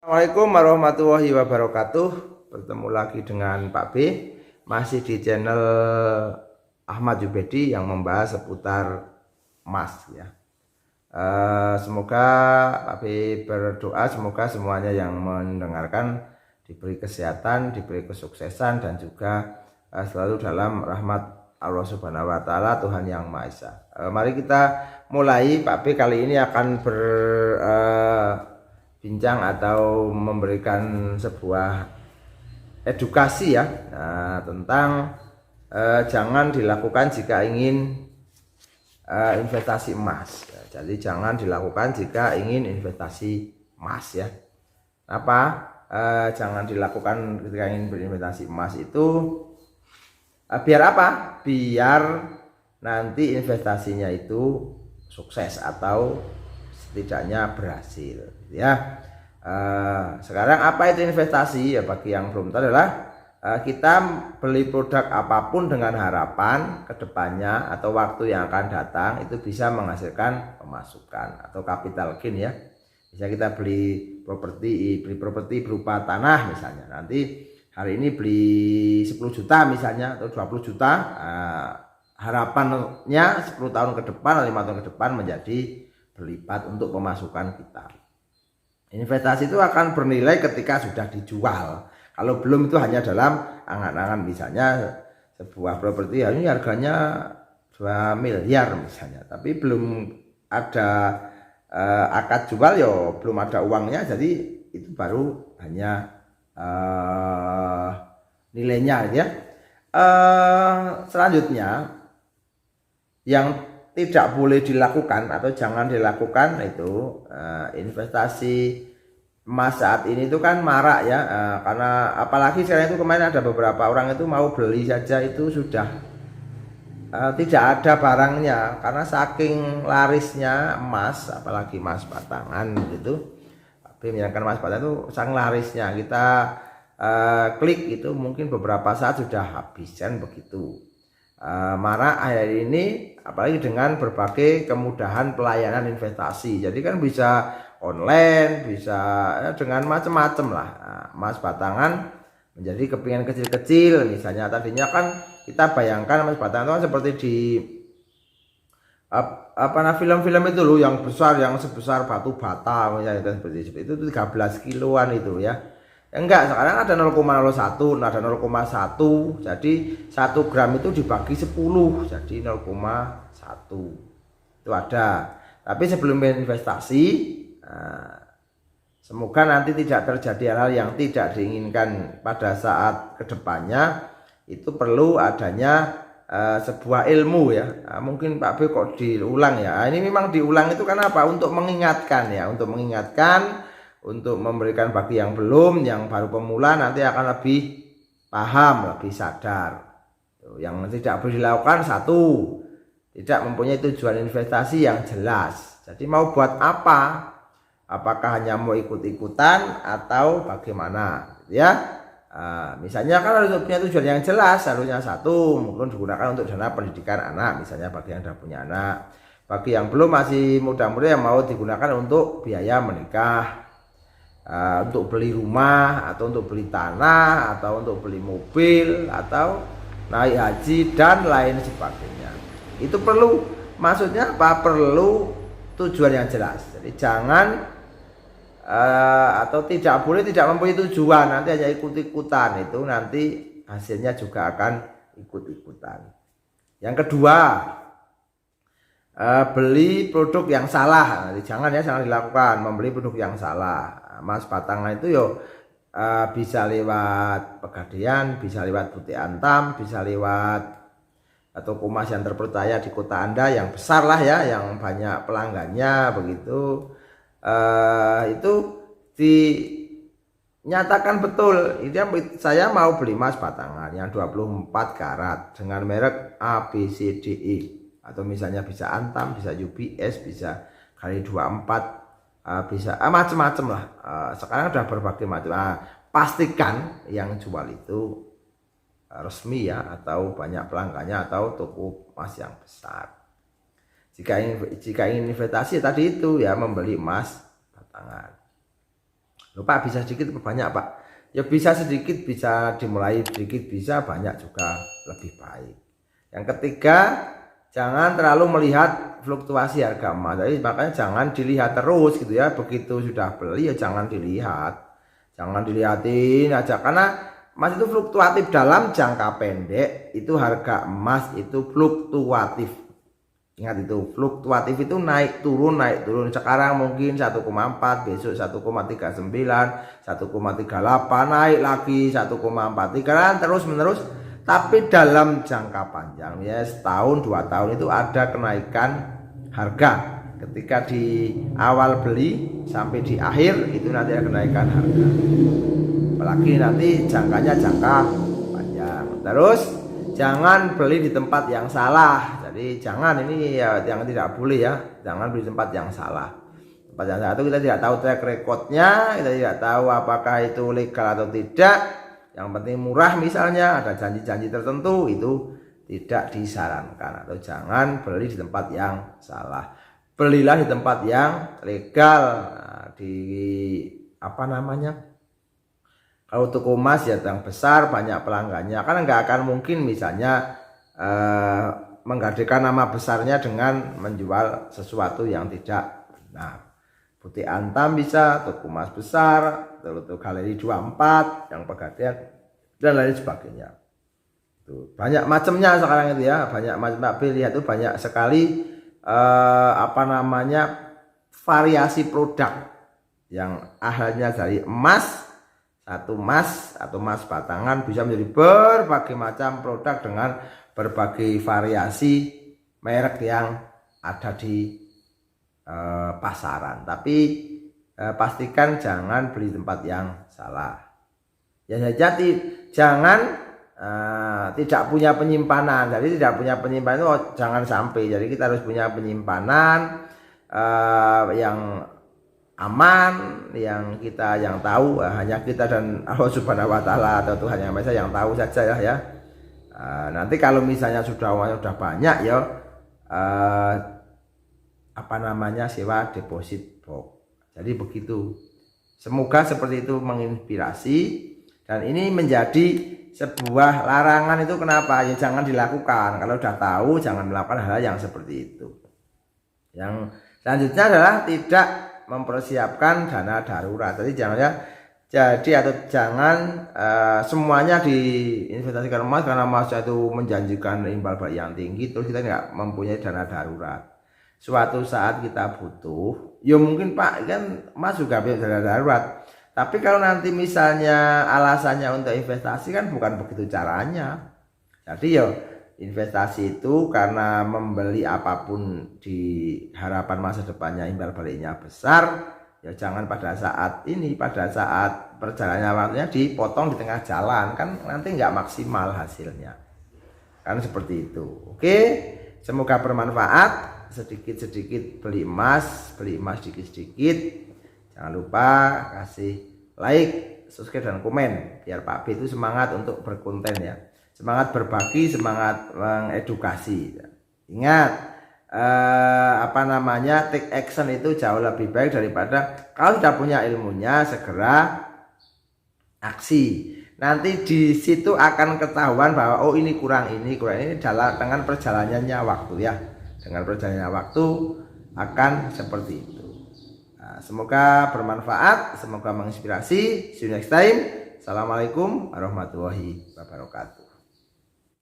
Assalamualaikum warahmatullahi wabarakatuh. Bertemu lagi dengan Pak B, masih di channel Ahmad Jubedi yang membahas seputar emas ya. Semoga Pak B berdoa semoga semuanya yang mendengarkan diberi kesehatan, diberi kesuksesan, dan juga selalu dalam rahmat Allah Subhanahu wa Ta'ala, Tuhan yang Maha Esa. Mari kita mulai. Pak B kali ini akan bincang atau memberikan sebuah edukasi ya, tentang jangan dilakukan jika ingin investasi emas. Jadi jangan dilakukan jika ingin investasi emas ya. Apa? Jangan dilakukan ketika ingin berinvestasi emas itu biar apa? Biar nanti investasinya itu sukses atau setidaknya berhasil ya. Sekarang apa itu investasi ya? Bagi yang belum tahu adalah kita beli produk apapun dengan harapan kedepannya atau waktu yang akan datang itu bisa menghasilkan pemasukan atau capital gain ya. Bisa kita beli properti berupa tanah misalnya, nanti hari ini beli 10 juta misalnya atau 20 juta, harapannya 10 tahun ke depan atau 5 tahun ke depan menjadi berlipat untuk pemasukan kita. Investasi itu akan bernilai ketika sudah dijual. Kalau belum itu hanya dalam angan-angan. Misalnya sebuah properti ini harganya 2 miliar misalnya, tapi belum ada akad jual ya, belum ada uangnya, jadi itu baru hanya nilainya ya. Selanjutnya yang tidak boleh dilakukan atau jangan dilakukan itu investasi emas saat ini itu kan marak ya, karena apalagi sekarang itu kemarin ada beberapa orang itu mau beli saja itu sudah tidak ada barangnya karena saking larisnya emas, apalagi emas batangan gitu. Tapi menyangkan emas batangan itu saking larisnya, kita klik itu mungkin beberapa saat sudah habis kan begitu. Marak akhir ini apalagi dengan berbagai kemudahan pelayanan investasi, jadi kan bisa online, bisa dengan macam-macam lah. Emas batangan menjadi kepingan kecil-kecil misalnya. Tadinya kan kita bayangkan emas batangan itu kan seperti di film-film itu loh, yang besar, yang sebesar batu bata misalnya, seperti itu 13 kiloan itu ya. Enggak, sekarang ada 0,01, ada 0,1. Jadi 1 gram itu dibagi 10, jadi 0,1 itu ada. Tapi sebelum investasi, semoga nanti tidak terjadi hal-hal yang tidak diinginkan pada saat kedepannya. Itu perlu adanya sebuah ilmu ya. Mungkin Pak B kok diulang ya. Ini memang diulang itu karena apa? Untuk mengingatkan ya, untuk mengingatkan, untuk memberikan bagi yang belum, yang baru pemula nanti akan lebih paham, lebih sadar. Yang tidak boleh dilakukan, satu, tidak mempunyai tujuan investasi yang jelas. Jadi mau buat apa? Apakah hanya mau ikut-ikutan atau bagaimana ya? Misalnya kan harus punya tujuan yang jelas. Harusnya satu, mungkin digunakan untuk dana pendidikan anak misalnya bagi yang sudah punya anak. Bagi yang belum, masih muda-muda, yang mau digunakan untuk biaya menikah, untuk beli rumah, atau untuk beli tanah, atau untuk beli mobil, atau naik haji dan lain sebagainya. Itu perlu, maksudnya apa? Perlu tujuan yang jelas. Jadi jangan atau tidak boleh tidak mempunyai tujuan, nanti hanya ikut-ikutan, itu nanti hasilnya juga akan ikut-ikutan. Yang kedua, beli produk yang salah. Nanti jangan dilakukan membeli produk yang salah. Emas batangan itu yo bisa lewat Pegadaian, bisa lewat Butik Antam, bisa lewat toko emas yang terpercaya di kota Anda yang besar lah ya, yang banyak pelanggannya begitu. Itu dinyatakan betul, ini saya mau beli emas batangan yang 24 karat dengan merek ABCDE, atau misalnya bisa Antam, bisa UBS, bisa kali 24, bisa macam-macam lah. Sekarang udah berbagai macam. Pastikan yang jual itu resmi ya, atau banyak pelanggannya, atau toko emas yang besar. Jika ingin investasi tadi itu ya, membeli emas batangan. Loh, Pak, bisa sedikit apa banyak, Pak? Ya bisa sedikit, bisa dimulai sedikit, bisa banyak juga lebih baik. Yang ketiga, jangan terlalu melihat fluktuasi harga emas. Jadi makanya jangan dilihat terus gitu ya. Begitu sudah beli ya jangan dilihat. Jangan dilihatin aja karena emas itu fluktuatif dalam jangka pendek. Itu harga emas itu fluktuatif. Ingat itu, fluktuatif itu naik turun. Sekarang mungkin 1,4, besok 1,39, 1,38, naik lagi 1,43, terus menerus. Tapi dalam jangka panjang ya, setahun 2 tahun itu ada kenaikan harga. Ketika di awal beli sampai di akhir itu nanti ada kenaikan harga. Apalagi nanti jangkanya jangka panjang. Terus jangan beli di tempat yang salah. Jadi jangan, ini ya yang tidak boleh ya, jangan beli tempat yang salah. Tempat yang salah itu kita tidak tahu track recordnya, kita tidak tahu apakah itu legal atau tidak. Yang penting murah misalnya, ada janji-janji tertentu, itu tidak disarankan. Atau jangan beli di tempat yang salah. Belilah di tempat yang legal. Nah, di apa namanya? Kalau toko emas ya yang besar, banyak pelanggannya, karena nggak akan mungkin misalnya menggadekan nama besarnya dengan menjual sesuatu yang tidak benar. Butik Antam bisa, toko emas besar, toko galeri 24 yang pegadaian dan lain sebagainya. Tuh, banyak macamnya sekarang itu ya, banyak macam. Pak lihat itu banyak sekali variasi produk yang asalnya dari emas, satu emas atau emas batangan bisa menjadi berbagai macam produk dengan berbagai variasi merek yang ada di pasaran. Tapi pastikan jangan beli tempat yang salah. Ya jadi jangan tidak punya penyimpanan. Jadi tidak punya penyimpanan itu jangan sampai. Jadi kita harus punya penyimpanan yang aman, yang kita yang tahu, hanya kita dan Allah Subhanahu wa taala atau Tuhan Yang Maha Esa yang tahu saja ya. Nanti kalau misalnya sudah banyak ya sewa deposit box. Jadi begitu. Semoga seperti itu menginspirasi, dan ini menjadi sebuah larangan. Itu kenapa? Ya jangan dilakukan. Kalau sudah tahu jangan melakukan hal yang seperti itu. Yang selanjutnya adalah tidak mempersiapkan dana darurat. Jadi jangan semuanya diinvestasikan emas karena emas itu menjanjikan imbal balik yang tinggi, terus kita nggak mempunyai dana darurat. Suatu saat kita butuh, ya mungkin Pak kan emas juga punya dana darurat. Tapi kalau nanti misalnya alasannya untuk investasi kan bukan begitu caranya. Jadi ya investasi itu karena membeli apapun di harapan masa depannya imbal baliknya besar. Ya jangan pada saat perjalanan waktunya dipotong di tengah jalan, kan nanti nggak maksimal hasilnya. Kan seperti itu. Oke, semoga bermanfaat. Sedikit-sedikit beli emas sedikit-sedikit. Jangan lupa kasih like, subscribe dan komen biar Pak B itu semangat untuk berkonten ya. Semangat berbagi, semangat mengedukasi. Ingat, take action itu jauh lebih baik daripada kalau sudah punya ilmunya segera aksi. Nanti di situ akan ketahuan bahwa oh ini kurang ini dengan perjalanannya waktu ya. Dengan perjalanannya waktu akan seperti itu. Nah, semoga bermanfaat, semoga menginspirasi. See you next time. Assalamualaikum warahmatullahi wabarakatuh.